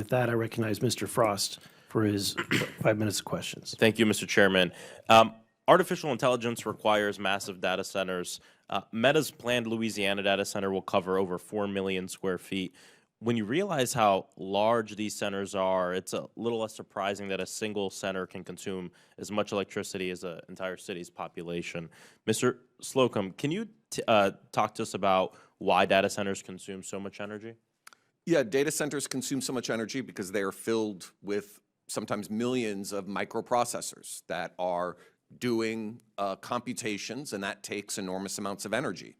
with that, I recognize Mr. Frost for his 5 minutes of questions. Thank you, Mr. Chairman. Artificial intelligence requires massive data centers. Meta's planned Louisiana data center will cover over 4 million square feet. When you realize how large these centers are, it's a little less surprising that a single center can consume as much electricity as an entire city's population. Mr. Slocum, can you talk to us about why data centers consume so much energy? Yeah, data centers consume so much energy because they are filled with sometimes millions of microprocessors that are doing computations, and that takes enormous amounts of energy.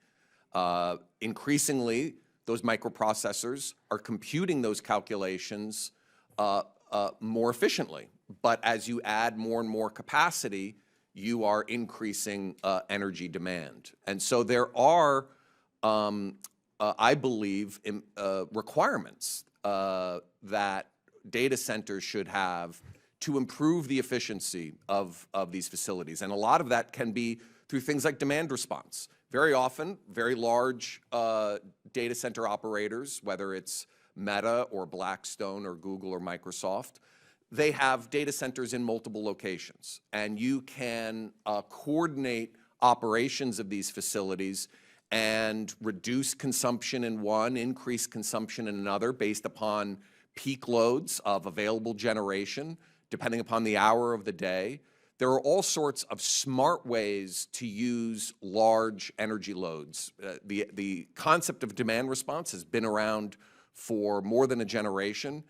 Increasingly, those microprocessors are computing those calculations more efficiently. But as you add more and more capacity, you are increasing energy demand. And so there are, I believe, requirements that data centers should have to improve the efficiency of these facilities. And a lot of that can be through things like demand response. Very often, very large data center operators, whether it's Meta or Blackstone or Google or Microsoft, they have data centers in multiple locations. And you can coordinate operations of these facilities and reduce consumption in one, increase consumption in another based upon peak loads of available generation, depending upon the hour of the day. There are all sorts of smart ways to use large energy loads. The concept of demand response has been around for more than a generation.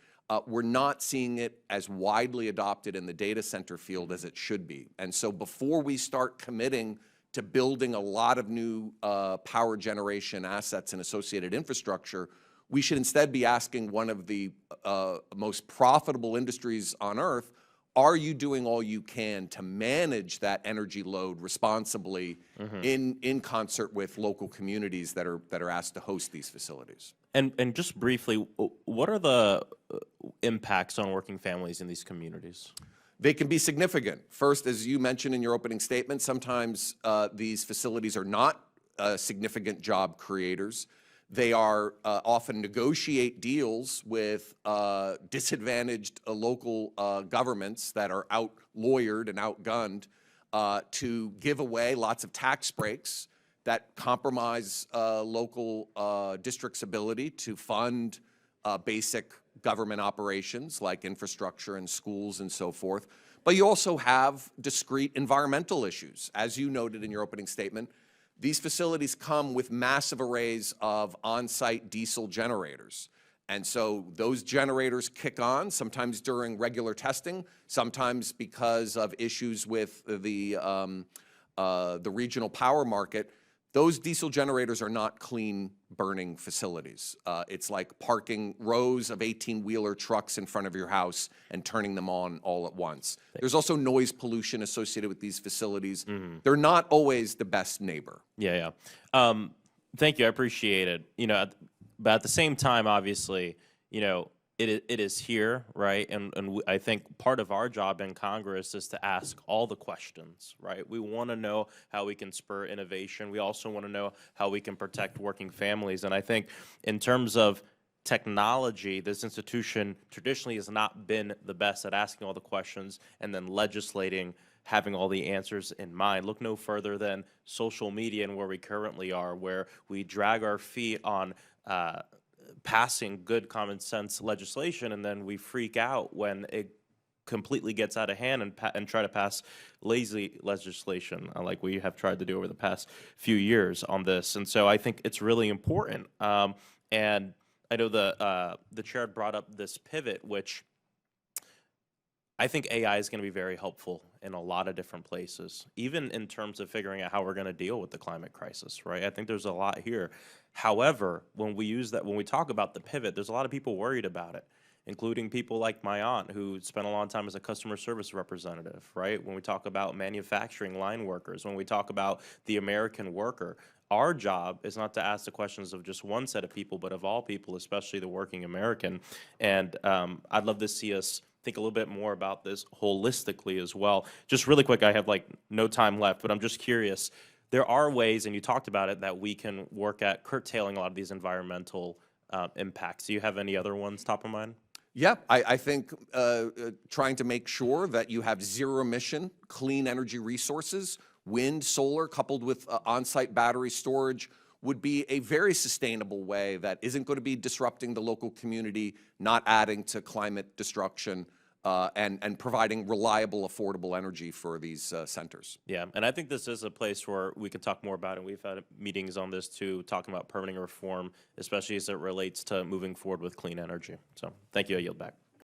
We're not seeing it as widely adopted in the data center field as it should be. And so before we start committing to building a lot of new power generation assets and associated infrastructure, we should instead be asking one of the most profitable industries on earth, are you doing all you can to manage that energy load responsibly in concert with local communities that are asked to host these facilities? And just briefly, what are the impacts on working families in these communities? They can be significant. First, as you mentioned in your opening statement, sometimes these facilities are not significant job creators. They are often negotiate deals with disadvantaged local governments that are out-lawyered and outgunned to give away lots of tax breaks that compromise local districts' ability to fund basic government operations like infrastructure and schools and so forth. But you also have discrete environmental issues. As you noted in your opening statement, these facilities come with massive arrays of on-site diesel generators. And so those generators kick on, sometimes during regular testing, sometimes because of issues with the regional power market. Those diesel generators are not clean burning facilities. It's like parking rows of 18-wheeler trucks in front of your house and turning them on all at once. There's also noise pollution associated with these facilities. They're not always the best neighbor. Yeah. Thank you. I appreciate it. But at the same time, obviously, it is here, right? And I think part of our job in Congress is to ask all the questions, right? We want to know how we can spur innovation. We also want to know how we can protect working families. And I think in terms of technology, this institution traditionally has not been the best at asking all the questions and then legislating, having all the answers in mind. Look no further than social media and where we currently are, where we drag our feet on passing good common sense legislation, and then we freak out when it completely gets out of hand and try to pass lazy legislation like we have tried to do over the past few years on this. And so I think it's really important. And I know the chair brought up this pivot, which I think AI is going to be very helpful in a lot of different places, even in terms of figuring out how we're going to deal with the climate crisis, right? I think there's a lot here. However, when we talk about the pivot, there's a lot of people worried about it, including people like my aunt who spent a long time as a customer service representative, right? When we talk about manufacturing line workers, when we talk about the American worker, our job is not to ask the questions of just one set of people, but of all people, especially the working American. And I'd love to see us think a little bit more about this holistically as well. Just really quick, I have no time left, but I'm just curious. There are ways, and you talked about it, that we can work at curtailing a lot of these environmental impacts. Do you have any other ones top of mind? Yeah, I think trying to make sure that you have zero emission, clean energy resources, wind, solar, coupled with on-site battery storage would be a very sustainable way that isn't going to be disrupting the local community, not adding to climate destruction, and providing reliable, affordable energy for these centers. Yeah, and I think this is a place where we can talk more about it. We've had meetings on this too, talking about permitting reform, especially as it relates to moving forward with clean energy. So thank you. I yield back.